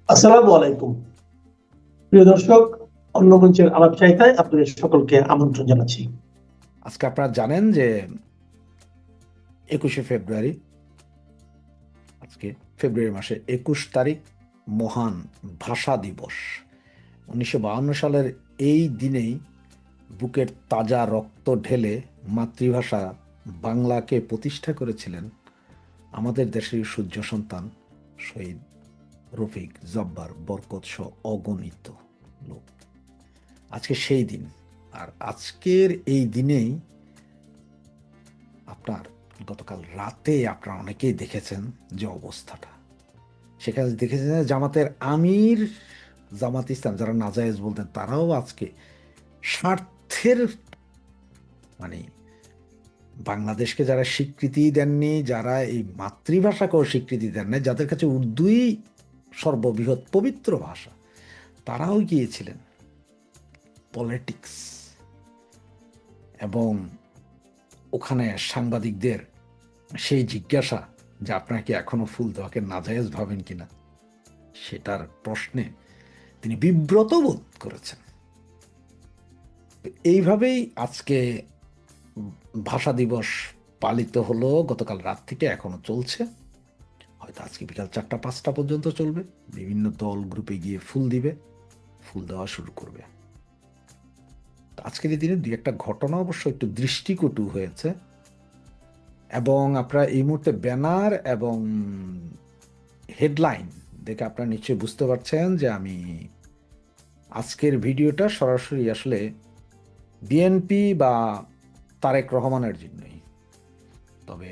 আসসালামু আলাইকুম। প্রিয় দর্শক, অন্য মঞ্চের আলাপ চাইতায় আপনাদের সকলকে আমন্ত্রণ জানাচ্ছি। আজকে আপনারা জানেন যে 21শে ফেব্রুয়ারি, আজকে ফেব্রুয়ারি মাসে 21 তারিখ মহান ভাষা দিবস। 1952 সালের এই দিনেই বুকের তাজা রক্ত ঢেলে মাতৃভাষা বাংলাকে প্রতিষ্ঠা করেছিলেন আমাদের দেশের সূর্য সন্তান শহীদ রফিক, জব্বার, বরকত সহ অগণিত লোক। আজকে সেই দিন। আর আজকের এই দিনেই আপনার গতকাল রাতে আপনারা অনেকেই দেখেছেন যে অবস্থাটা, সেখানে দেখেছেন যে জামাতের আমির, জামাত ইসলাম যারা নাজায়েজ বলতেন, তারাও আজকে স্বার্থের মানে বাংলাদেশকে যারা স্বীকৃতি দেননি, যারা এই মাতৃভাষাকেও স্বীকৃতি দেন না, যাদের কাছে উর্দুই সর্ববৃহৎ পবিত্র ভাষা, তারাও গিয়েছিলেন পলিটিক্স এবং ওখানে সাংবাদিকদের সেই জিজ্ঞাসা যে আপনারা কি এখনো ফুল দেওয়াকে নাজায়েজ ভাবেন কিনা, সেটার প্রশ্নে তিনি বিব্রত বোধ করেছেন। এইভাবেই আজকে ভাষা দিবস পালিত হলো, গতকাল রাত থেকে এখনো চলছে, হয়তো আজকে বিকাল 4টা 5টা পর্যন্ত চলবে। বিভিন্ন দল গ্রুপে গিয়ে ফুল দিবে, ফুল দেওয়া শুরু করবে। আজকের এই দিনে দুই একটা ঘটনা অবশ্য একটু দৃষ্টিকটু হয়েছে, এবং আপনারা এই মুহূর্তে ব্যানার এবং হেডলাইন দেখে আপনারা নিশ্চয়ই বুঝতে পারছেন যে আমি আজকের ভিডিওটা সরাসরি আসলে বিএনপি বা তারেক রহমানের জন্যই। তবে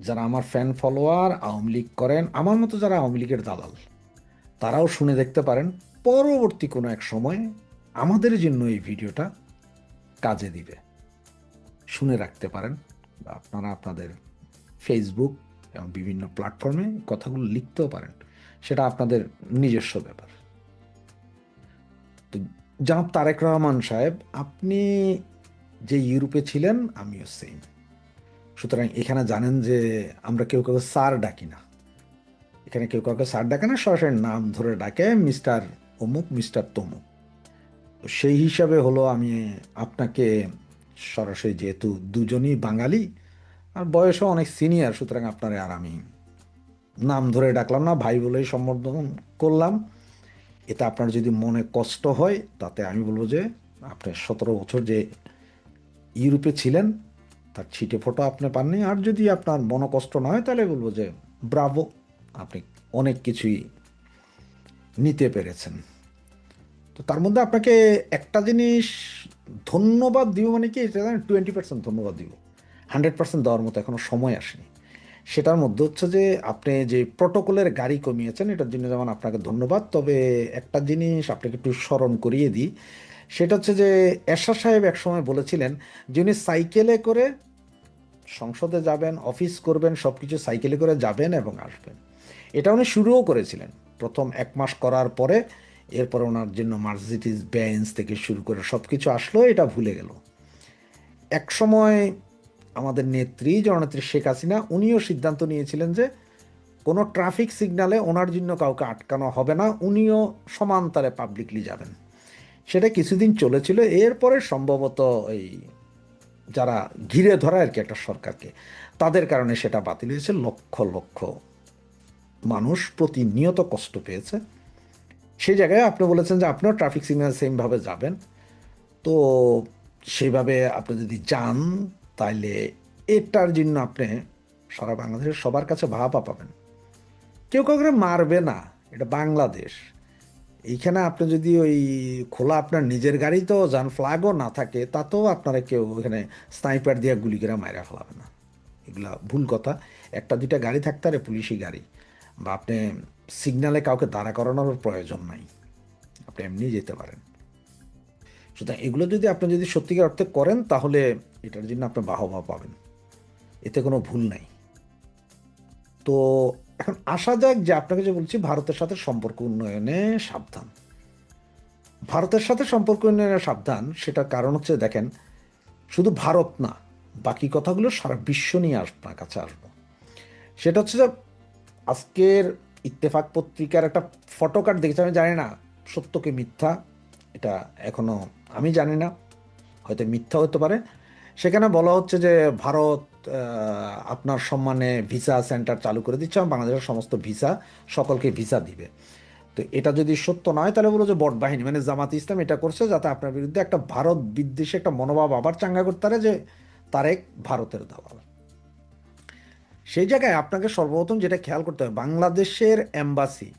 যারা আমার ফ্যান ফলোয়ার, আওয়ামী লীগ করেন, আমার মতো যারা আওয়ামী লীগের দালাল, তারাও শুনে দেখতে পারেন, পরবর্তী কোনো এক সময় আমাদের জন্য এই ভিডিওটা কাজে দিবে, শুনে রাখতে পারেন। বা আপনারা আপনাদের ফেসবুক এবং বিভিন্ন প্ল্যাটফর্মে কথাগুলো লিখতেও পারেন, সেটা আপনাদের নিজস্ব ব্যাপার। তো জনাব তারেক রহমান সাহেব, আপনি যে ইউরোপে ছিলেন, আমিও সেম। সুতরাং এখানে জানেন যে আমরা কেউ কাউকে স্যার ডাকি না, এখানে কেউ কাউকে স্যার ডাকে না, সরাসরি নাম ধরে ডাকে, মিস্টার অমুক, মিস্টার তমুক। তো সেই হিসাবে হলো আমি আপনাকে সরাসরি, যেহেতু দুজনই বাঙালি আর বয়সও অনেক সিনিয়র, সুতরাং আপনারে আর আমি নাম ধরে ডাকলাম না, ভাই বলেই সম্বোধন করলাম। এতে আপনার যদি মনে কষ্ট হয়, তাতে আমি বলবো যে আপনি 17 বছর যে ইউরোপে ছিলেন তার ছিটে ফটো আপনি পাননি। আর যদি আপনার মনোকষ্ট না হয়, তাহলে বলবো যে ব্রাভো, আপনি অনেক কিছুই নিতে পেরেছেন। তো তার মধ্যে আপনাকে একটা জিনিস ধন্যবাদ দিব, মানে কি, এটা 20% ধন্যবাদ দিব, 100% দেওয়ার মতো এখনো সময় আসেনি। সেটার মধ্যে হচ্ছে যে আপনি যে প্রোটোকলের গাড়ি কমিয়েছেন, এটার জন্য যেমন আপনাকে ধন্যবাদ। তবে একটা জিনিস আপনাকে একটু স্মরণ করিয়ে দিই, সেটা হচ্ছে যে এরশাদ সাহেব একসময় বলেছিলেন যে উনি সাইকেলে করে সংসদে যাবেন, অফিস করবেন, সব কিছু সাইকেলে করে যাবেন এবং আসবেন। এটা উনি শুরুও করেছিলেন প্রথম 1 মাস করার পরে। এরপরে ওনার জন্য মার্সিডিজ বেঞ্জ থেকে শুরু করে সব কিছু আসলো, এটা ভুলে গেল। এক সময় আমাদের নেত্রী, জননেত্রী শেখ হাসিনা, উনিও সিদ্ধান্ত নিয়েছিলেন যে কোনো ট্রাফিক সিগনালে ওনার জন্য কাউকে আটকানো হবে না, উনিও সমান্তরে পাবলিকলি যাবেন। সেটা কিছুদিন চলেছিল, এরপরে সম্ভবত এই যারা ঘিরে ধরা আর কি একটা সরকারকে, তাদের কারণে সেটা বাতিল হয়েছে। লক্ষ লক্ষ মানুষ প্রতিনিয়ত কষ্ট পেয়েছে। সেই জায়গায় আপনি বলেছেন যে আপনিও ট্রাফিক সিগন্যাল সেমভাবে যাবেন। তো সেইভাবে আপনি যদি যান, তাইলে এটার জন্য আপনি সারা বাংলাদেশের সবার কাছে ভাবা পাবেন। কেউ কাউকে মারবে না, এটা বাংলাদেশ। এইখানে আপনি যদি ওই খোলা আপনার নিজের গাড়িতেও যান, ফ্ল্যাগও না থাকে, তাতেও আপনারা কেউ এখানে স্নাইপার দিয়ে গুলি করে মাইরা ফেলাবে না। এগুলা ভুল কথা। একটা দুইটা গাড়ি থাকতে পারে, পুলিশি গাড়ি, বা আপনি সিগন্যালে কাউকে দাঁড়া করানোর প্রয়োজন নাই, আপনি এমনি যেতে পারেন। সুতরাং এগুলো যদি আপনি যদি সত্যিকার অর্থে করেন, তাহলে এটার জন্য আপনি বাহবা পাবেন, এতে কোনো ভুল নাই। তো এখন আসা যাক যে আপনাকে যে বলছি, ভারতের সাথে সম্পর্ক উন্নয়নে সাবধান। ভারতের সাথে সম্পর্ক উন্নয়নে সাবধান, সেটার কারণ হচ্ছে, দেখেন, শুধু ভারত না, বাকি কথাগুলো সারা বিশ্ব নিয়ে আপনার কাছে আসবো। সেটা হচ্ছে যে আজকের ইত্তেফাক পত্রিকার একটা ফটোকার্ড দেখেছি, আমি জানি না সত্য কি মিথ্যা, এটা এখনো আমি জানি না, হয়তো মিথ্যা হতে পারে। সেখানে বলা হচ্ছে যে ভারত আপনার সম্মানে ভিসা সেন্টার চালু করে দিচ্ছে এবং বাংলাদেশের সমস্ত ভিসা সকলকে ভিসা দিবে। তো এটা যদি সত্য নয় তাহলে বলো যে বট বাহিনী মানে জামাত ইসলাম এটা করছে যাতে আপনার বিরুদ্ধে একটা ভারত বিদ্বেষী একটা মনোভাব আবার চাঙ্গা করতে পারে যে তারেক ভারতের দালাল। সেই জায়গায় আপনাকে সর্বপ্রথম যেটা খেয়াল করতে হবে, বাংলাদেশের এম্বাসি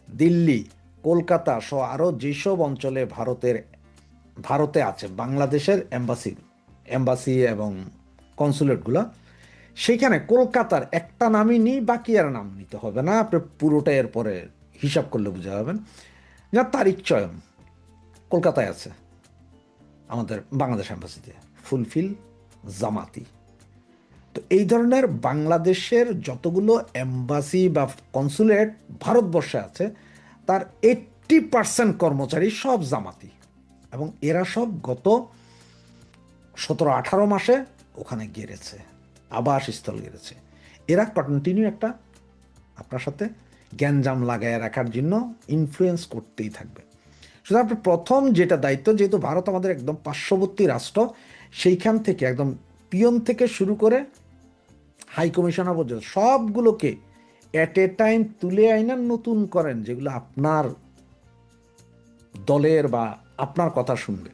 দিল্লি, কলকাতা সহ আরও যেসব অঞ্চলে ভারতে আছে বাংলাদেশের এম্বাসি এবং কনসুলেটগুলো, সেখানে কলকাতার একটা নামই নিই, বাকি আর নাম নিতে হবে না, আপনি পুরোটা এরপরে হিসাব করলে বুঝে যাবেন। যা তারিখ চয়ন কলকাতায় আছে আমাদের বাংলাদেশ এম্বাসিতে, ফুলফিল জামাতি। তো এই ধরনের বাংলাদেশের যতগুলো এম্বাসি বা কনসুলেট ভারতবর্ষে আছে তার 80% কর্মচারী সব জামাতি, এবং এরা সব গত 17-18 মাসে ওখানে গেড়েছে, আবাসস্থল গেড়েছে। এরা কন্টিনিউ একটা আপনার সাথে গ্যাঞ্জাম লাগায় রাখার জন্য ইনফ্লুয়েন্স করতেই থাকবে। সুতরাং আপনার প্রথম যেটা দায়িত্ব, যেহেতু ভারত আমাদের একদম পার্শ্ববর্তী রাষ্ট্র, সেইখান থেকে একদম পিয়ন থেকে শুরু করে হাই কমিশনার পর্যন্ত সবগুলোকে অ্যাট এ টাইম তুলে আইনা নতুন করেন, যেগুলো আপনার দলের বা আপনার কথা শুনবে।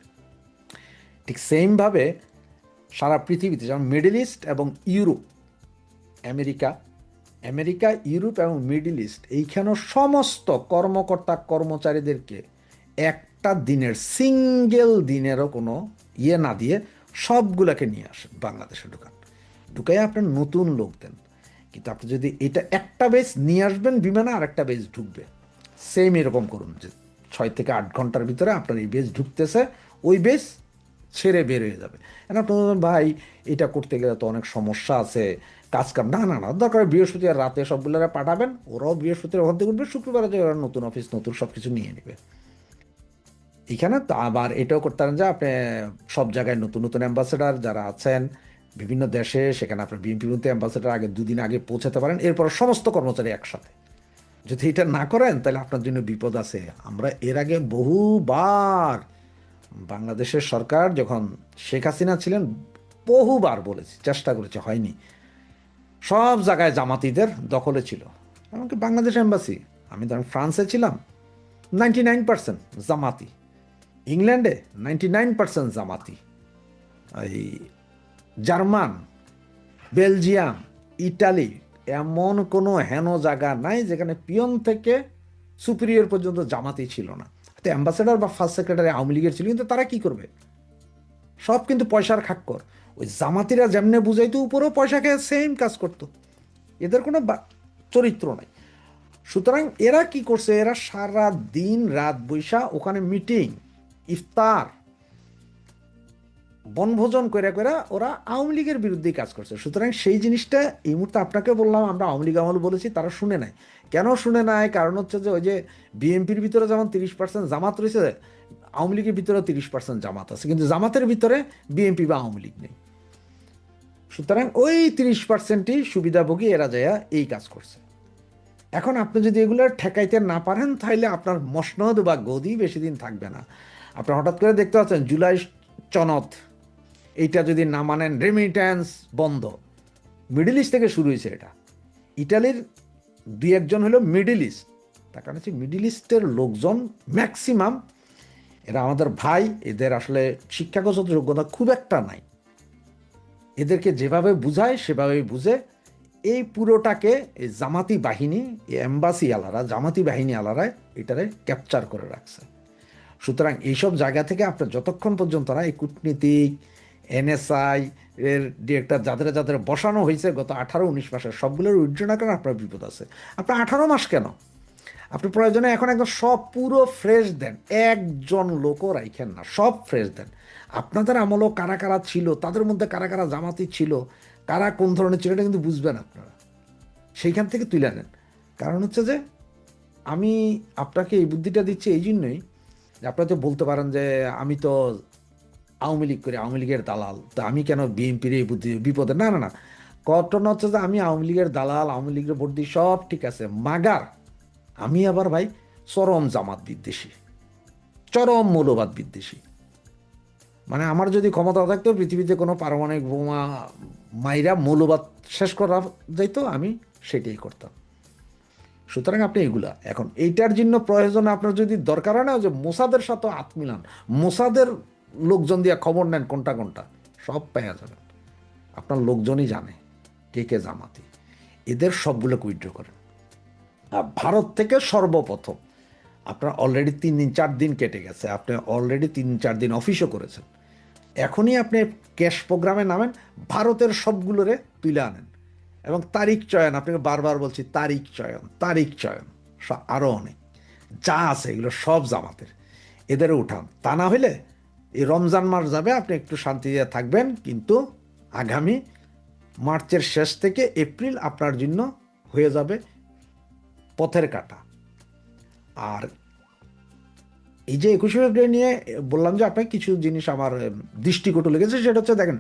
ঠিক সেমভাবে সারা পৃথিবীতে যেমন মিডল ইস্ট এবং ইউরোপ, আমেরিকা, ইউরোপ এবং মিডল ইস্ট, এইখানেও সমস্ত কর্মকর্তা কর্মচারীদেরকে একটা দিনের সিঙ্গেল দিনেরও কোনো ইয়ে না দিয়ে সবগুলোকে নিয়ে আসেন বাংলাদেশে ঢুকাই আপনার নতুন লোক দেন। কিন্তু আপনি যদি এটা একটা বেস নিয়ে আসবেন বিমানে, আর একটা বেস ঢুকবে, সেম এরকম করুন যে 6 থেকে 8 ঘন্টার ভিতরে আপনার এই বেস ঢুকতেছে, ওই বেস ছেড়ে বের হয়ে যাবে। আপনার ভাই এটা করতে গেলে তো অনেক সমস্যা আছে, কাজ কাম, না না না, দরকার বৃহস্পতিবার রাতে সবগুলোরা পাঠাবেন, ওরাও বৃহস্পতিবার ওখান থেকে উঠবে, শুক্রবারে যে ওরা নতুন অফিস নতুন সব কিছু নিয়ে নেবে। এখানে তো আবার এটাও করতে পারেন যে আপনি সব জায়গায় নতুন নতুন অ্যাম্বাসেডার যারা আছেন বিভিন্ন দেশে, সেখানে আপনার বিএনপির মধ্যে অ্যাম্বাসেডার আগে 2 দিন আগে পৌঁছাতে পারেন, এরপর সমস্ত কর্মচারী একসাথে। যদি এটা না করেন তাহলে আপনার জন্য বিপদ আছে। আমরা এর আগে বহুবার বাংলাদেশের সরকার যখন শেখ হাসিনা ছিলেন বহুবার বলেছি, চেষ্টা করেছে, হয়নি। সব জায়গায় জামাতিদের দখলে ছিল, এমনকি বাংলাদেশ এম্বাসি, আমি ধরেন ফ্রান্সে ছিলাম 99% জামাতি, ইংল্যান্ডে 99% জামাতি, এই জার্মান, বেলজিয়াম, ইটালি, এমন কোনো হেন জায়গা নাই যেখানে পিয়ন থেকে সুপিরিয়র পর্যন্ত জামাতি ছিল না। তো অ্যাম্বাসেডার বা ফার্স্ট সেক্রেটারি আওয়ামী লীগের ছিল, কিন্তু তারা কি করবে, সব কিন্তু পয়সার খাক্কর। ওই জামাতিরা যেমনে বুঝাইতো উপরেও পয়সা খেয়ে সেম কাজ করতো, এদের কোনো চরিত্র নাই। সুতরাং এরা কি করছে, এরা সারা দিন রাত বৈশা ওখানে মিটিং, ইফতার, বনভোজন করে ওরা আওয়ামী লীগের বিরুদ্ধেই কাজ করছে। সুতরাং সেই জিনিসটা এই মুহূর্তে আপনাকে বললাম, আমরা আওয়ামী লীগ আমল বলেছি, তারা শুনে নাই। কেন শুনে নাই? কারণ হচ্ছে যে ওই যে বিএনপির ভিতরে যেমন 30% জামাত রয়েছে, আওয়ামী লীগের ভিতরে 30% জামাত আছে, কিন্তু জামাতের ভিতরে বিএনপি বা আওয়ামী লীগ নেই। সুতরাং ওই 30%ই সুবিধাভোগী, এরা যায় এই কাজ করছে। এখন আপনি যদি এগুলো ঠেকাইতে না পারেন তাহলে আপনার মসনদ বা গদি বেশি দিন থাকবে না। আপনি হঠাৎ করে দেখতে পাচ্ছেন জুলাই সনদ, এইটা যদি না মানেন রেমিট্যান্স বন্ধ। মিডল ইস্ট থেকে শুরু হয়েছে এটা, ইটালির 2-1 জন হলো মিডল ইস্ট, তার কারণ হচ্ছে মিডল ইস্টের লোকজন ম্যাক্সিমাম এরা আমাদের ভাই, এদের আসলে শিক্ষাগত যোগ্যতা খুব একটা নাই, এদেরকে যেভাবে বুঝায় সেভাবেই বুঝে এই পুরোটাকে এই জামাতি বাহিনী, এম্বাসি আলারা, জামাতি বাহিনী আলারা এটারে ক্যাপচার করে রাখছে। সুতরাং এইসব জায়গা থেকে আপনার যতক্ষণ পর্যন্ত না এই কূটনীতিক, এনএসআই এর ডিরেক্টর যাদের বসানো হয়েছে গত 18-19 মাসের সবগুলোর উইথড্র না করেন, আপনার বিপদ আছে। আপনার 18 মাস কেন, আপনি প্রয়োজনে এখন একদম সব পুরো ফ্রেশ দেন, একজন লোকও রাইখেন না, সব ফ্রেশ দেন। আপনাদের আমলও কারা কারা ছিল, তাদের মধ্যে কারা কারা জামাতি ছিল, কারা কোন ধরনের ছিল, এটা কিন্তু বুঝবেন আপনারা, সেইখান থেকে তুলে নেন। কারণ হচ্ছে যে আমি আপনাকে এই বুদ্ধিটা দিচ্ছি এই জন্যই যে আপনারা তো বলতে পারেন যে আমি তো আওয়ামী লীগ করি, আওয়ামী লীগের দালাল, তো আমি কেন বিএনপির এই বুদ্ধি বিপদে, না না না, ঘটনা হচ্ছে যে আমি আওয়ামী লীগের দালাল, আওয়ামী লীগের ভোট দিই, সব ঠিক আছে, মাগার আমি আবার ভাই চরম জামাত বিদ্বেষী, চরম মৌলবাদ বিদ্বেষী। মানে আমার যদি ক্ষমতা থাকতো পৃথিবীতে কোনো পারমাণবিক বোমা মাইরা মৌলবাদ শেষ করা যাইতো, আমি সেটাই করতাম। সুতরাং আপনি এগুলা এখন এইটার জন্য প্রয়োজন আপনার যদি দরকার হয় না যে মোসাদের সাথে হাত মিলান, মোসাদের লোকজন দিয়ে খবর নেন কোনটা কোনটা, সব পাওয়া যাবেন। আপনার লোকজনই জানে কে কে জামাতি, এদের সবগুলো উইথড্র করেন। আর ভারত থেকে সর্বপ্রথম আপনার অলরেডি 3 দিন 4 দিন কেটে গেছে, আপনি অলরেডি 3-4 দিন অফিসও করেছেন, এখনই আপনি ক্যাশ প্রোগ্রামে নামেন, ভারতের সবগুলোরে তুলে আনেন এবং তারিখ চয়ন, আপনাকে বারবার বলছি তারিখ চয়ন আরও অনেক যা আছে এগুলো সব জামাতের, এদেরও উঠান। তা না হইলে এই রমজান মাস যাবে, আপনি একটু শান্তিতে থাকবেন, কিন্তু আগামী মার্চের শেষ থেকে এপ্রিল আপনার জন্য হয়ে যাবে পথের কাটা। আর এই যে 21শে ফেব্রুয়ারি নিয়ে বললাম যে আপনাকে কিছু জিনিস আমার দৃষ্টিকটু লেগেছে, সেটা হচ্ছে দেখেন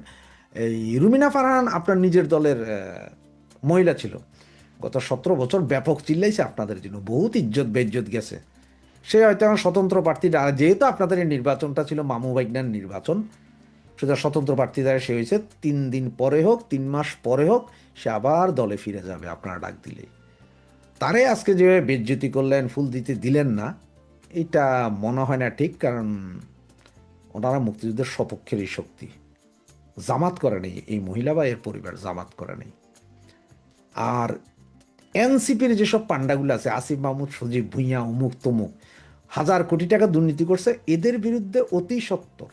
এই রুমিনা ফারহান আপনার নিজের দলের মহিলা ছিল, গত 17 বছর ব্যাপক চিল্লাইছে আপনাদের জন্য, বহুত ইজ্জত বেইজ্জত গেছে। সে হয়তো এখন স্বতন্ত্র প্রার্থী, যেহেতু আপনাদের এই নির্বাচনটা ছিল মামু ভাইগনার নির্বাচন, সুতরাং স্বতন্ত্র প্রার্থী দ্বারা সে হয়েছে, 3 দিন পরে হোক 3 মাস পরে হোক সে আবার দলে ফিরে যাবে আপনারা ডাক দিলেই। তারে আজকে যেভাবে বেজ্জতি করলেন, ফুল দিতে দিলেন না, এটা মনে হয় না ঠিক, কারণ ওনারা মুক্তিযুদ্ধের সপক্ষেরই শক্তি, জামাত করে নেই এই মহিলা বা এর পরিবার, জামাত করে নেই। আর এনসিপির যেসব পান্ডাগুলো আছে, আসিফ মাহমুদ, সজীব ভুঁইয়া, অমুক তমুক, 1000 কোটি টাকা দুর্নীতি করছে, এদের বিরুদ্ধে অতি সত্বর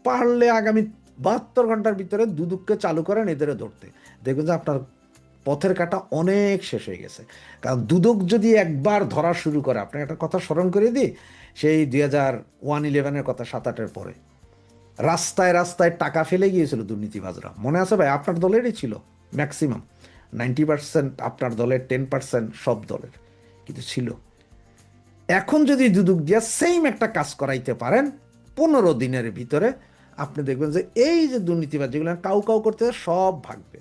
পারলে আগামী 72 ঘন্টার ভিতরে দুদককে চালু করেন এদেরও ধরতে, দেখবেন যে আপনার পথের কাটা অনেক শেষ হয়ে গেছে। কারণ দুদক যদি একবার ধরা শুরু করে, আপনাকে একটা কথা স্মরণ করে দিই, সেই 2001-11-এর কথা, 7-8-এর পরে রাস্তায় রাস্তায় টাকা ফেলে গিয়েছিল দুর্নীতিবাজরা, মনে আছে ভাই? আপনার দলেরই ছিল ম্যাক্সিমাম, 90% আপনার দলের, 10% সব দলের, কিন্তু ছিল। এখন যদি দুদক দিয়া সেম একটা কাজ করাইতে পারেন 15 দিনের ভিতরে, আপনি দেখবেন যে এই যে দুর্নীতিবাজ যেগুলো কাউ কাউ করতে সব ভাগবে।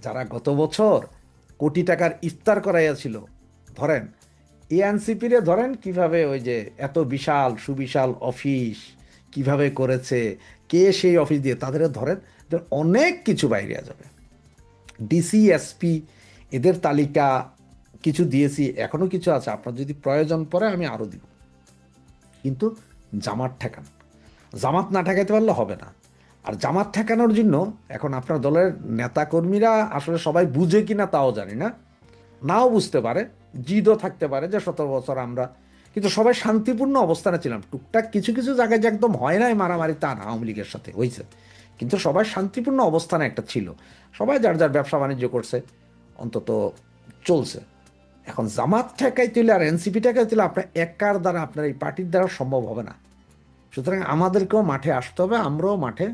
যারা গত বছর কোটি টাকার ইফতার করাইয়াছিল, ধরেন এএনসিপিরে ধরেন কিভাবে ওই যে এত বিশাল সুবিশাল অফিস কিভাবে করেছে, কে সেই অফিস দিয়ে, তাদের ধরেন অনেক কিছু বাইরে যাবে। ডিসি, এসপি, এদের তালিকা কিছু দিয়েছি, এখনো কিছু আছে, আপনার যদি প্রয়োজন পড়ে আমি আরও দিব, কিন্তু জামাত ঠেকান, জামাত না ঠেকাইতে পারলে হবে না। আর জামাত ঠেকানোর জন্য এখন আপনার দলের নেতাকর্মীরা আসলে সবাই বুঝে কিনা তাও জানি না, নাও বুঝতে পারে, জিদও থাকতে পারে যে 17 বছর আমরা, কিন্তু সবাই শান্তিপূর্ণ অবস্থানে ছিলাম। টুকটাক কিছু কিছু জায়গায় যে একদম হয় নাই মারামারি তা না, আওয়ামী লীগের সাথে হয়েছে, কিন্তু সবাই শান্তিপূর্ণ অবস্থানে একটা ছিল, সবাই যার যার ব্যবসা বাণিজ্য করছে, অন্তত চলছে। এখন জামাত ঠেকাই তুলে আর এনসিপি ঠেকাই তুলে আপনার একার দ্বারা, আপনার এই পার্টির দ্বারা সম্ভব হবে না। সুতরাং আমাদেরকেও মাঠে আসতে হবে, আমরাও মাঠে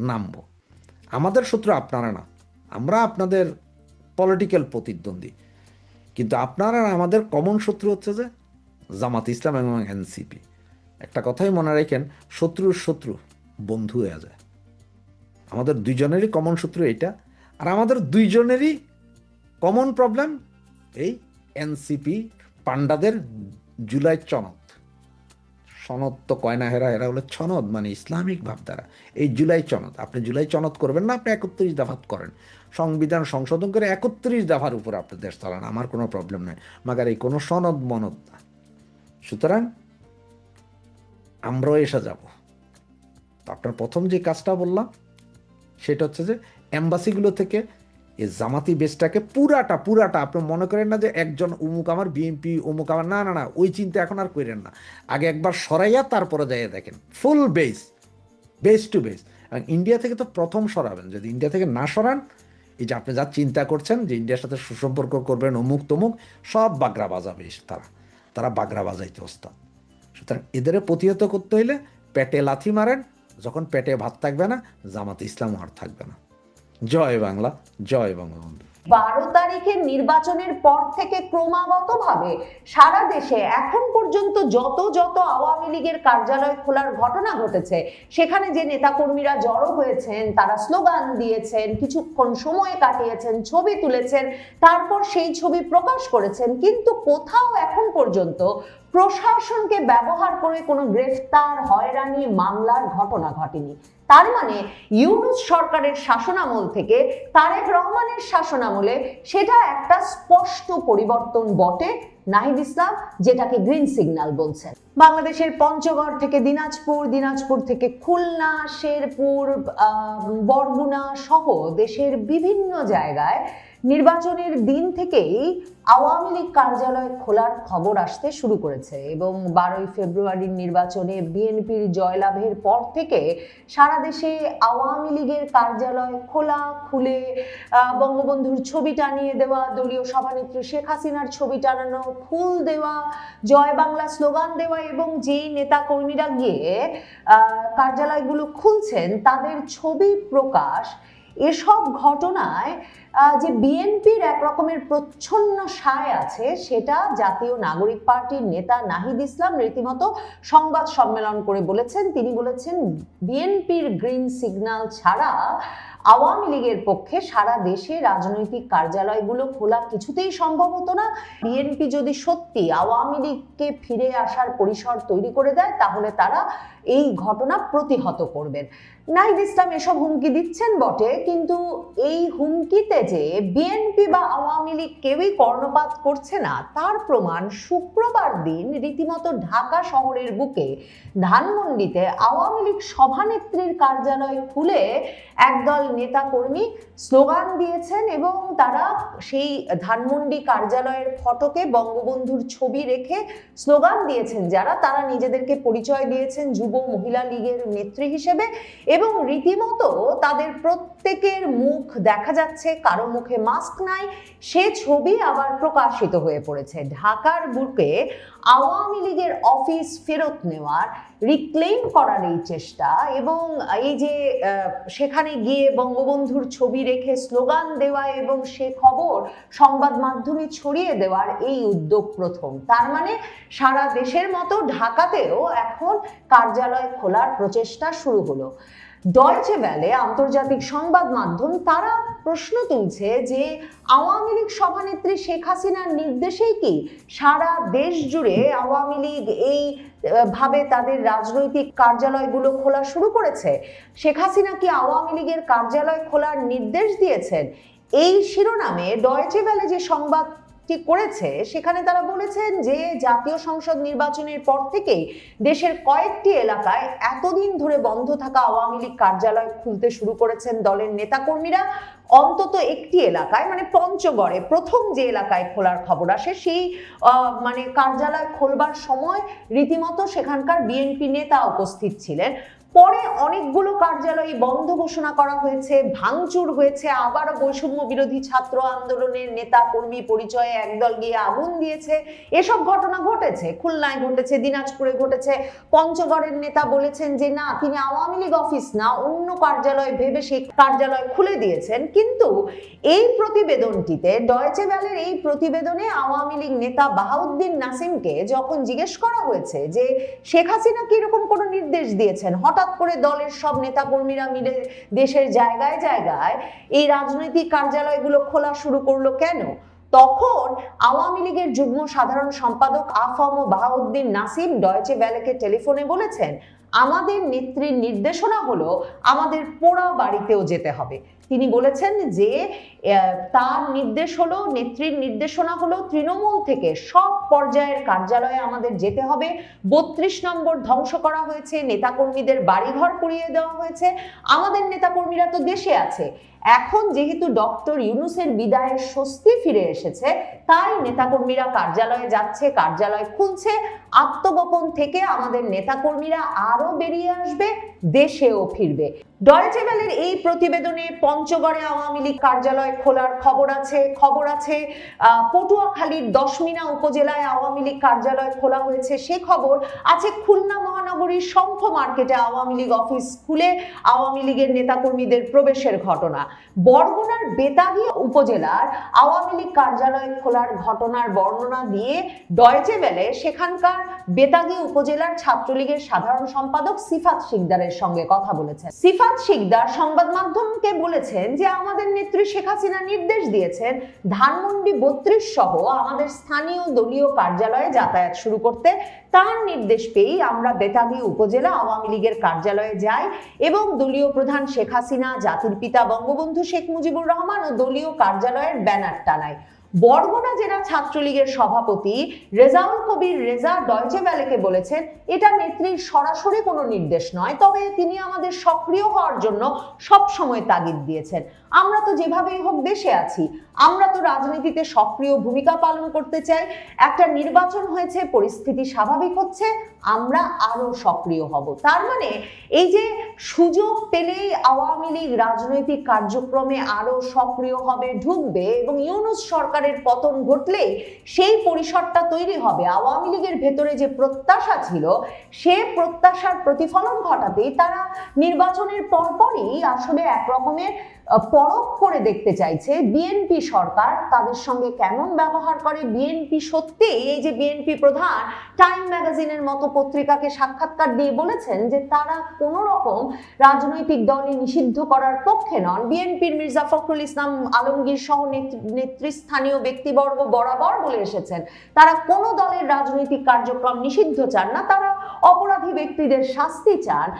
নামবো। আমাদের শত্রু আপনারা না, আমরা আপনাদের পলিটিক্যাল প্রতিদ্বন্দ্বী, কিন্তু আপনারা আমাদের কমন শত্রু হচ্ছে যে জামাত ইসলাম এবং এনসিপি। একটা কথাই মনে রাখেন, শত্রুর শত্রু বন্ধু হয়ে যায়। আমাদের দুইজনেরই কমন শত্রু এইটা, আর আমাদের দুইজনেরই কমন প্রবলেম এই এনসিপি পান্ডাদের জুলাই সনদ তো কয় না, হেরা হলো সনদ, মানে ইসলামিক ভাবধারা। এই জুলাই সনদ, আপনি জুলাই সনদ করবেন না, আপনি 31 দফা করেন, সংবিধান সংশোধন করে 31 দফার উপর আপনি দেশ চালান, আমার কোনো প্রবলেম নেই, মাগার এই কোনো সনদ মনদ না। সুতরাং আমরাও এসে যাব। তো আপনার প্রথম যে কাজটা বললাম সেটা হচ্ছে যে এম্বাসিগুলো থেকে এই জামাতি বেসটাকে পুরাটা আপনি মনে করেন না যে একজন অমুক আমার বিএনপি, অমুক আমার, না না না, ওই চিন্তা এখন আর করেন না। আগে একবার সরাইয়া তারপরে যাইয়া দেখেন ফুল বেস টু বেস। এবং ইন্ডিয়া থেকে তো প্রথম সরাবেন, যদি ইন্ডিয়া থেকে না সরান, এই যে আপনি যা চিন্তা করছেন যে ইন্ডিয়ার সাথে সুসম্পর্ক করবেন অমুক তমুক, সব বাগড়া বাজাবে তারা বাগড়া বাজাইতে ওস্তাদ। সুতরাং এদের প্রতিহত করতে হইলে পেটে লাথি মারেন, যখন পেটে ভাত থাকবে না, জামাত ইসলাম আর থাকবে না। জয় বাংলা, জয় বঙ্গবন্ধু। 12 তারিখের নির্বাচনের পর থেকে ক্রমাগতভাবে সারা দেশে এখন পর্যন্ত যত যত আওয়ামী লীগের কার্যালয় খোলার ঘটনা ঘটেছে, সেখানে যে নেতাকর্মীরা জড়ো হয়েছেন, তারা স্লোগান দিয়েছেন, কিছুক্ষণ সময় কাটিয়েছেন, ছবি তুলেছেন, তারপর সেই ছবি প্রকাশ করেছেন, কিন্তু কোথাও এখন পর্যন্ত প্রশাসনকে ব্যবহার করে কোনো গ্রেফতার, হয়রানি, মামলার ঘটনা ঘটেনি। তার মানে ইউনূস সরকারের শাসনামল থেকে তারেক রহমানের শাসনামলে সেটা একটা স্পষ্ট পরিবর্তন বটে। নাহিদ ইসলাম যেটাকে গ্রিন সিগন্যাল বলছেন। বাংলাদেশের পঞ্চগড় থেকে দিনাজপুর, দিনাজপুর থেকে খুলনা, শেরপুর, বরগুনা সহ দেশের বিভিন্ন জায়গায় নির্বাচনের দিন থেকেই আওয়ামী লীগ কার্যালয় খোলার খবর আসতে শুরু করেছে এবং 12ই ফেব্রুয়ারির নির্বাচনে বিএনপির জয়লাভের পর থেকে সারা দেশে আওয়ামী লীগের কার্যালয় খোলা, খুলে বঙ্গবন্ধুর ছবি টানিয়ে দেওয়া, দলীয় সভানেত্রী শেখ হাসিনার ছবি টানানো, ফুল দেওয়া, জয় বাংলা স্লোগান দেওয়া এবং যেই নেতা কর্মীরা গিয়ে কার্যালয়গুলো খুলছেন তাদের ছবি প্রকাশ, এসব ঘটনায় যে বিএনপির এক রকমের প্রচ্ছন্ন সায় আছে, সেটা জাতীয় নাগরিক পার্টির নেতা নাহিদ ইসলাম রীতিমতো সংবাদ সম্মেলন করে বলেছেন। তিনি বলেছেন, বিএনপির গ্রিন সিগন্যাল ছাড়া আওয়ামী লীগের পক্ষে সারা দেশে রাজনৈতিক কার্যালয়গুলো খোলা কিছুতেই সম্ভব হতো না। বিএনপি যদি সত্যি আওয়ামী লীগকে ফিরে আসার পরিসর তৈরি করে দেয়, তাহলে তারা এই ঘটনা প্রতিহত করবেন। নাহিদ ইসলাম এসব হুমকি দিচ্ছেন বটে, কিন্তু এই হুমকিতে যে বিএনপি বা আওয়ামী লীগ কেউই কর্ণপাত করছে না, তার প্রমাণ শুক্রবার দিন রীতিমতো ঢাকা শহরের বুকে ধানমন্ডিতে আওয়ামী লীগ সভানেত্রীর কার্যালয় খুলে একদল নেতাকর্মী স্লোগান দিয়েছেন এবং তারা সেই ধানমন্ডি কার্যালয়ের ফটকে বঙ্গবন্ধুর ছবি রেখে স্লোগান দিয়েছেন। যারা তারা নিজেদেরকে পরিচয় দিয়েছেন যুব মহিলা লীগের নেত্রী হিসেবে এবং রীতিমতো তাদের প্রত্যেকের মুখ দেখা যাচ্ছে, কারো মুখে মাস্ক নাই, সে ছবি আবার প্রকাশিত হয়ে পড়েছে। ঢাকার বুকে আওয়ামী লীগের অফিস ফেরত নেওয়ার, রিক্লেইম করার এই চেষ্টা এবং এই যে সেখানে গিয়ে বঙ্গবন্ধুর ছবি রেখে স্লোগান দেওয়া এবং সে খবর সংবাদ মাধ্যমে ছড়িয়ে দেওয়ার এই উদ্যোগ প্রথম। তার মানে সারা দেশের মতো ঢাকাতেও এখন কার্যালয় খোলার প্রচেষ্টা শুরু হলো। ডয়েচে ভ্যালে আন্তর্জাতিক সংবাদ মাধ্যম তারা প্রশ্ন তুলছে যে আওয়ামী লীগ সভানেত্রী শেখ হাসিনার নির্দেশেই কি সারা দেশ জুড়ে আওয়ামী লীগ এই ভাবে তাদের রাজনৈতিক কার্যালয়গুলো খোলা শুরু করেছে? শেখ হাসিনা কি আওয়ামী লীগের কার্যালয় খোলার নির্দেশ দিয়েছেন? এই শিরোনামে ডয়েচে ভ্যালে যে সংবাদ করেছে সেখানে তারা বলেছেন যে জাতীয় সংসদ নির্বাচনের পর থেকেই দেশের কয়েকটি এলাকায় এতদিন ধরে বন্ধ থাকা আওয়ামী লীগ কার্যালয় খুলতে শুরু করেছেন দলের নেতাকর্মীরা। অন্তত একটি এলাকায়, মানে পঞ্চগড়ে প্রথম যে এলাকায় খোলার খবর আসে, সেই মানে কার্যালয় খোলবার সময় রীতিমতো সেখানকার বিএনপি নেতা উপস্থিত ছিলেন। পরে অনেকগুলো কার্যালয় বন্ধ ঘোষণা করা হয়েছে, ভাঙচুর হয়েছে, আবারও বৈষম্য বিরোধী ছাত্র আন্দোলনের নেতা কর্মী পরিচয়ে একদল গিয়ে আগুন দিয়েছে। এসব ঘটনা ঘটেছে, খুলনায় ঘটেছে, দিনাজপুরে ঘটেছে। পঞ্চগড়ের নেতা বলেছেন যে না, তিনি আওয়ামী লীগ অফিস না, অন্য কার্যালয় ভেবে সেই কার্যালয় খুলে দিয়েছেন। কিন্তু এই প্রতিবেদনটিতে, ডয়েচে ভ্যালের এই প্রতিবেদনে আওয়ামী লীগ নেতা বাহাউদ্দিন নাসিমকে যখন জিজ্ঞেস করা হয়েছে যে শেখ হাসিনা কি এরকম কোনো নির্দেশ দিয়েছেন, হঠাৎ করে দলের সব নেতাকর্মীরা মিলে দেশের জায়গায় জায়গায় এই রাজনৈতিক কার্যালয়গুলো খোলা শুরু করলো কেন, তখন আওয়ামী লীগের যুগ্ম সাধারণ সম্পাদক আফম বাহাউদ্দিন নাসিম ডয়েচে ভ্যালেকে টেলিফোনে বলেছেন, আমাদের নেত্রীর নির্দেশনা হলো আমাদের পোড়া বাড়িতেও যেতে হবে। তিনি বলেছেন যে তার নির্দেশ হলো, নেত্রীর নির্দেশনা হলো তৃণমূল থেকে সব পর্যায়ের কার্যালয়ে আমাদের যেতে হবে। 32 নম্বর ধ্বংস করা হয়েছে, নেতাকর্মীদের বাড়িঘর পুড়িয়ে দেওয়া হয়েছে, আমাদের নেতাকর্মীরা তো দেশে আছে। এখন যেহেতু ডক্টর ইউনূসের বিদায়ের স্বস্তি ফিরে এসেছে, তাই নেতাকর্মীরা কার্যালয়ে যাচ্ছে, কার্যালয় খুলছে। আত্মগোপন থেকে আমাদের নেতাকর্মীরা আর আরো বেরিয়ে আসবে, দেশেও ফিরবে। ডয়েচে ভেলের এই প্রতিবেদনে পঞ্চগড়ে আওয়ামী লীগ কার্যালয় খোলার খবর আছে পটুয়াখালীর দশমিনা উপজেলায় আওয়ামী লীগ কার্যালয় খোলা হয়েছে সে খবর আছে, খুলনা মহানগরীর শঙ্খ মার্কেটে আওয়ামী লীগ অফিস খুলে আওয়ামী লীগের নেতাকর্মীদের প্রবেশের ঘটনা, বরগুনার বেতাগী উপজেলার আওয়ামী লীগ কার্যালয় খোলার ঘটনার বর্ণনা দিয়ে ডয়েচে ভেলে সেখানকার বেতাগী উপজেলার ছাত্রলীগের সাধারণ সম্পাদক সিফাত শিকদারের সঙ্গে কথা বলেছেন। সিফাত শিকদার সংবাদ মাধ্যমকে বলেছেন যে আমাদের নেত্রী শেখ হাসিনা নির্দেশ দিয়েছেন ধানমন্ডি 32 সহ আমাদের স্থানীয় দলীয় কার্যালয়ে যাতায়াত শুরু করতে। তার নির্দেশ পেয়েই আমরা বেতাগী উপজেলা আওয়ামী লীগের কার্যালয়ে যাই এবং দলীয় প্রধান শেখ হাসিনা, জাতির পিতা বঙ্গবন্ধু শেখ মুজিবুর রহমান ও দলীয় কার্যালয়ের ব্যানার টানাই। বরগুনা জেলা ছাত্রলীগের সভাপতি রেজাউল কবির রেজা ডয়েচে ভেলেকে বলেছেন এটা নেত্রীর সরাসরি কোনো নির্দেশ নয়, তবে তিনি আমাদের সক্রিয় হওয়ার জন্য সব সময় তাগিদ দিয়েছেন। আমরা তো যেভাবেই হোক দেশে আছি, আমরা তো রাজনীতিতে সক্রিয় ভূমিকা পালন করতে চাই। একটা নির্বাচন হয়েছে, পরিস্থিতি স্বাভাবিক হচ্ছে, আমরা আরো সক্রিয় হব। তার মানে এই যে সুযোগ পেলেই আওয়ামী লীগ রাজনৈতিক কার্যক্রমে আরো সক্রিয় হবে, ঢুকবে এবং ইউনূস সরকারের পতন ঘটলেই সেই পরিসরটা তৈরি হবে। আওয়ামী লীগের ভেতরে যে প্রত্যাশা ছিল সে প্রত্যাশার প্রতিফলন ঘটাতেই তারা নির্বাচনের পরপরই আসলে একরকমের পরখ করে দেখতে চাইছে বিএনপি সরকার তাদের সঙ্গে কেমন ব্যবহার করে। বিএনপি সত্যি, এই যে বিএনপি প্রধান টাইম ম্যাগাজিনের মতো পত্রিকাকে সাক্ষাৎকার দিয়ে বলেছেন যে তারা কোনো রকম রাজনৈতিক দলই নিষিদ্ধ করার পক্ষে নন। বিএনপির মির্জা ফখরুল ইসলাম আলমগীর সহ নেতৃস্থানীয় ব্যক্তিবর্গ বরাবর বলে এসেছেন তারা কোনো দলের রাজনৈতিক কার্যক্রম নিষিদ্ধ চান না, তারা অপরাধী ব্যক্তিদের শাস্তি চান।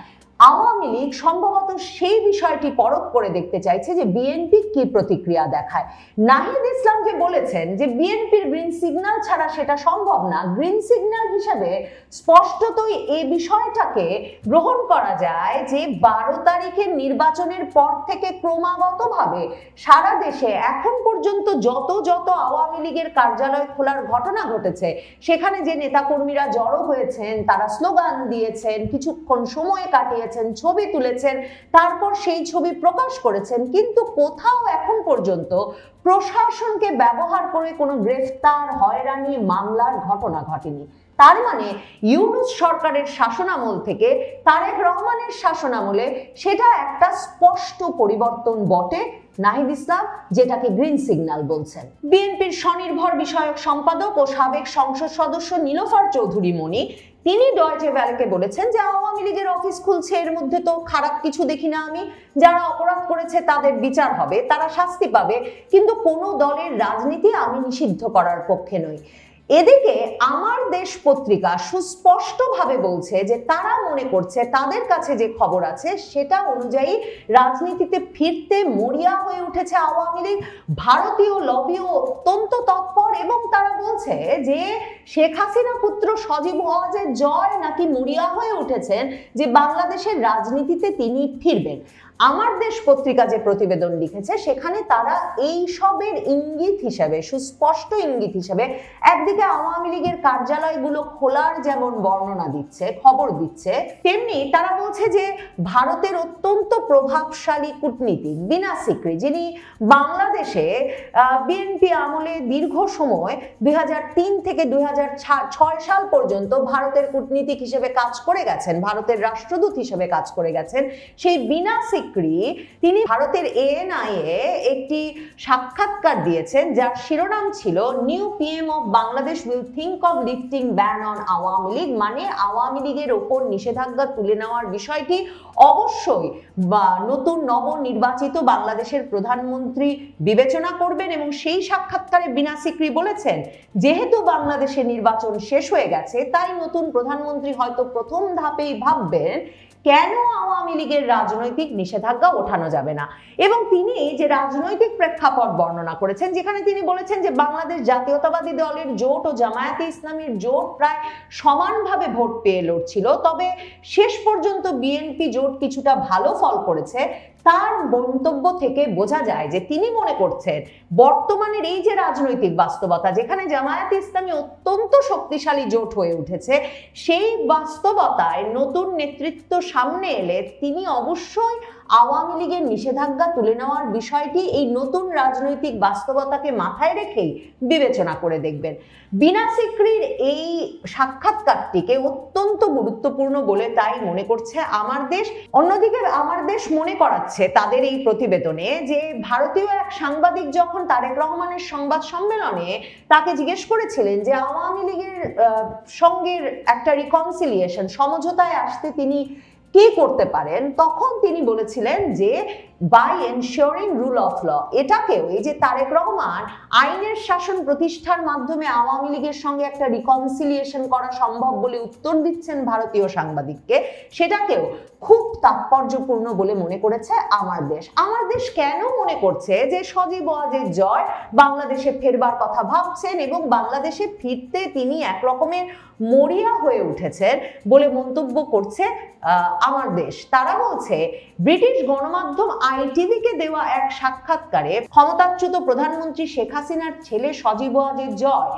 আওয়ামী লীগ সম্ভবত সেই বিষয়টি পরখ করে দেখতে চাইছে যে বিএনপি কি প্রতিক্রিয়া দেখায়। নাহিদ ইসলাম যে বলেছেন যে বিএনপির গ্রিন সিগন্যাল ছাড়া সেটা সম্ভব না, গ্রিন সিগন্যাল হিসাবে স্পষ্টতই এই বিষয়টাকে গ্রহণ করা যায় যে 12 তারিখের নির্বাচনের পর থেকে ক্রমাগতভাবে সারা দেশে এখন পর্যন্ত যত আওয়ামী লীগের কার্যালয় খোলার ঘটনা ঘটেছে সেখানে যে নেতাকর্মীরা জড়ো হয়েছেন, তারা স্লোগান দিয়েছেন, কিছুক্ষণ সময় কাটিয়ে ছবি তুলেছেন, তারপর সেই ছবি প্রকাশ করেছেন, কিন্তু কোথাও এখন পর্যন্ত প্রশাসনকে ব্যবহার করে কোনো গ্রেফতার, হয়রানি, মামলার ঘটনা ঘটেনি। তার মানে ইউনূস সরকারের শাসনামল থেকে তারেক রহমানের শাসনামলে সেটা একটা স্পষ্ট পরিবর্তন বটে। নাহিদ ইসলাম যেটাকে গ্রিন সিগন্যাল বলছেন। বিএনপির স্বনির্ভর বিষয়ক সম্পাদক ও সাবেক সংসদ সদস্য নীলোফার চৌধুরী মনি তিনি ডয়েচে ভেলেকে বলেছেন যে আওয়ামী লীগের অফিস খুলছে, এর মধ্যে তো খারাপ কিছু দেখি না আমি। যারা অপরাধ করেছে তাদের বিচার হবে, তারা শাস্তি পাবে, কিন্তু কোনো দলের রাজনীতি আমি নিষিদ্ধ করার পক্ষে নই। এদিকে আমার দেশ পত্রিকা সুস্পষ্টভাবে বলছে যে তারা মনে করছে তাদের কাছে যে খবর আছে সেটা অনুযায়ী রাজনীতিতে ফিরতে মরিয়া হয়ে উঠেছে আওয়ামী লীগ। ভারতীয় লবিও অত্যন্ত তৎপর এবং তারা বলছে যে শেখ হাসিনা পুত্র সজীব ওয়াজেদ জয় নাকি মরিয়া হয়ে উঠেছেন যে বাংলাদেশের রাজনীতিতে তিনি ফিরবেন। আমার দেশ পত্রিকা যে প্রতিবেদন লিখেছে সেখানে তারা এই সবের ইঙ্গিত হিসেবে, সুস্পষ্ট ইঙ্গিত হিসেবে একদিকে আওয়ামী লীগের কার্যালয়গুলো খোলার যেমন বর্ণনা দিচ্ছে, খবর দিচ্ছে, তেমনি তারা বলছে যে ভারতের অত্যন্ত প্রভাবশালী কূটনীতিক বিনা সিকরি, যিনি বাংলাদেশে বিএনপি আমলে দীর্ঘ সময় 2003 থেকে 2006 সাল পর্যন্ত ভারতের কূটনীতিক হিসেবে কাজ করে গেছেন, ভারতের রাষ্ট্রদূত হিসেবে কাজ করে গেছেন, সেই বিনা তিনি ভারতের ANI এ একটি সাক্ষাৎকার দিয়েছেন যার শিরোনাম ছিল new PM of Bangladesh will think of lifting ban on Awami League, মানে আওয়ামী লীগের ওপর নিষেধাজ্ঞা তুলে নেওয়ার বিষয়টি অবশ্যই নতুন নবনির্বাচিত বাংলাদেশের প্রধানমন্ত্রী বিবেচনা করবেন। এবং সেই সাক্ষাৎকারে বিনা সিকরি বলেছেন যেহেতু বাংলাদেশের নির্বাচন শেষ হয়ে গেছে তাই নতুন প্রধানমন্ত্রী হয়তো প্রথম ধাপেই ভাববেন কেন আওয়ামী লীগের রাজনৈতিক নিষেধাজ্ঞা ওঠানো যাবে না। এবং তিনি যে রাজনৈতিক প্রেক্ষাপট বর্ণনা করেছেন যেখানে তিনি বলেছেন যে বাংলাদেশ জাতীয়তাবাদী দলের জোট ও জামায়াতে ইসলামীর জোট প্রায় সমানভাবে ভোট পেয়ে লড়ছিল, তবে শেষ পর্যন্ত বিএনপি জোট কিছুটা ভালো ফল করেছে। তার মন্তব্য থেকে বোঝা যায় যে তিনি মনে করছেন বর্তমানের এই যে রাজনৈতিক বাস্তবতা, যেখানে জামায়াতে ইসলামী অত্যন্ত শক্তিশালী জোট হয়ে উঠেছে, সেই বাস্তবতায় নতুন নেতৃত্ব সামনে এলে তিনি অবশ্যই আওয়ামী লীগের নিষেধাজ্ঞা তুলে নেওয়ার বিষয়টি এই নতুন রাজনৈতিক বাস্তবতাকে মাথায় রেখেই বিবেচনা করে দেখবেন। বিনা সিকরির এই সাক্ষাৎকারটিকে অত্যন্ত গুরুত্বপূর্ণ বলে তাই মনে করছে আমার দেশ। অন্যদিকে আমার দেশ মনে করাচ্ছে তাদের এই প্রতিবেদনে যে ভারতীয় এক সাংবাদিক যখন তারেক রহমানের সংবাদ সম্মেলনে তাকে জিজ্ঞেস করেছিলেন যে আওয়ামী লীগের সঙ্গে একটা রিকনসিলিয়েশন, সমঝোতায় আসতে তিনি কি করতে পারেন, তখন তিনি বলেছিলেন যে by ensuring rule of law. এটাকেও, এই যে তারেক রহমান আইনের শাসন প্রতিষ্ঠার মাধ্যমে আওয়ামী লীগের সঙ্গে একটা রিকনসিলিয়েশন করা সম্ভব বলে উত্তর দিচ্ছেন ভারতীয় সাংবাদিককে, সেটাকেও খুব তাৎপর্যপূর্ণ বলে মনে করেছে আমার দেশ। আমার দেশ কেন মনে করছে যে সজীব ওয়াজেদ জয় বাংলাদেশে ফেরবার কথা ভাবছেন এবং বাংলাদেশে ফিরতে তিনি এক রকমের মরিয়া হয়ে উঠেছেন বলে মন্তব্য করছে আমার দেশ। তারা বলছে ব্রিটিশ গণমাধ্যম আইটিভিকে দেওয়া এক সাক্ষাৎকারে ক্ষমতাচ্যুত প্রধানমন্ত্রী শেখ হাসিনার ছেলে সজীব ওয়াজেদ জয়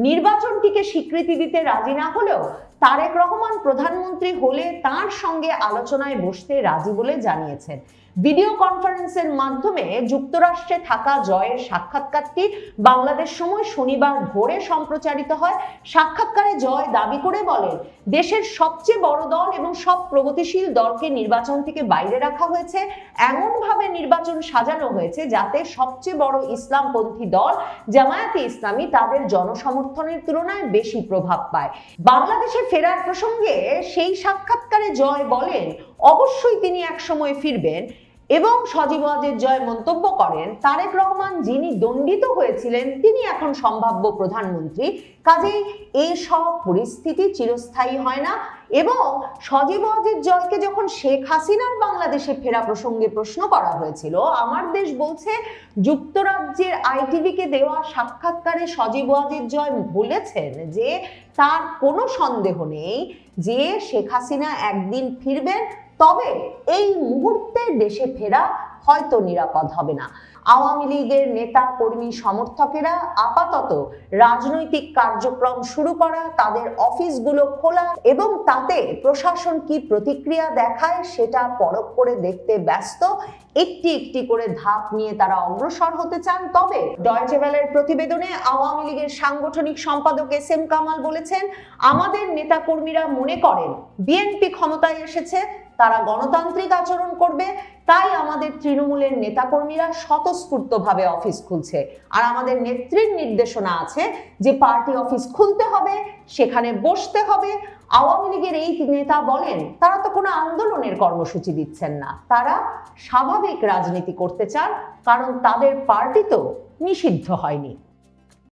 নির্বাচনটিকে স্বীকৃতি দিতে রাজি না হলেও তারেক রহমান প্রধানমন্ত্রী হলে তার সঙ্গে আলোচনায় বসতে রাজি বলে জানিয়েছেন। ভিডিও কনফারেন্সের মাধ্যমে যুক্তরাষ্ট্রে থাকা জয়ের সাক্ষাৎকারটি বাংলাদেশ সময় শনিবার ভোরে সম্প্রচারিত হয়। সাক্ষাৎকারে জয় দাবি করে বলেন, দেশের সবচেয়ে বড় দল এবং সব প্রগতিশীল দলকে নির্বাচন থেকে বাইরে রাখা হয়েছে। এমনভাবে নির্বাচন সাজানো হয়েছে যাতে সবচেয়ে বড় ইসলামপন্থী দল জামায়াতে ইসলামী তাদের জনসমর্থনের তুলনায় বেশি প্রভাব পায়। বাংলাদেশে ফেরার প্রসঙ্গে সেই সাক্ষাৎকারে জয় বলেন অবশ্যই তিনি একসময় ফিরবেন এবং সজীব ওয়াজেদ জয় মন্তব্য করেন তারেক রহমান যিনি দণ্ডিত হয়েছিলেন তিনি এখন সম্ভাব্য প্রধানমন্ত্রী, কাজেই এসব পরিস্থিতি চিরস্থায়ী হয় না। এবং সজীব ওয়াজেদ জয়কে যখন শেখ হাসিনার বাংলাদেশে ফেরা প্রসঙ্গে প্রশ্ন করা হয়েছিল, আমার দেশ বলছে যুক্তরাজ্যের আইটিভিকে দেওয়া সাক্ষাৎকারে সজীব ওয়াজেদ জয় বলেছেন যে তার কোনো সন্দেহ নেই যে শেখ হাসিনা একদিন ফিরবেন, তবে এই মুহূর্তে দেশে ফেরা হয়তো নিরাপদ হবে না। আওয়ামী লীগের নেতা কর্মী সমর্থকেরা আপাতত রাজনৈতিক কার্যক্রম শুরু করা, তাদের অফিসগুলো খোলা এবং তাতে প্রশাসন কি প্রতিক্রিয়া দেখায় সেটা পরখ করে দেখতে ব্যস্ত। একটি একটি করে ধাপ নিয়ে তারা অগ্রসর হতে চান। তবে ডয়েচে ভেলের প্রতিবেদনে আওয়ামী লীগের সাংগঠনিক সম্পাদক এস এম কামাল বলেছেন, আমাদের নেতা কর্মীরা মনে করেন বিএনপি ক্ষমতায় এসেছে, তারা গণতান্ত্রিক আচরণ করবে, তাই আমাদের তৃণমূলের নেতাকর্মীরা স্বতঃস্ফূর্তভাবে অফিস খুলছে। আর আমাদের নেত্রীর নির্দেশনা আছে যে পার্টি অফিস খুলতে হবে, সেখানে বসতে হবে। আওয়ামী লীগের এই নেতা বলেন তারা তো কোনো আন্দোলনের কর্মসূচি দিচ্ছেন না, তারা স্বাভাবিক রাজনীতি করতে চান, কারণ তাদের পার্টি তো নিষিদ্ধ হয়নি।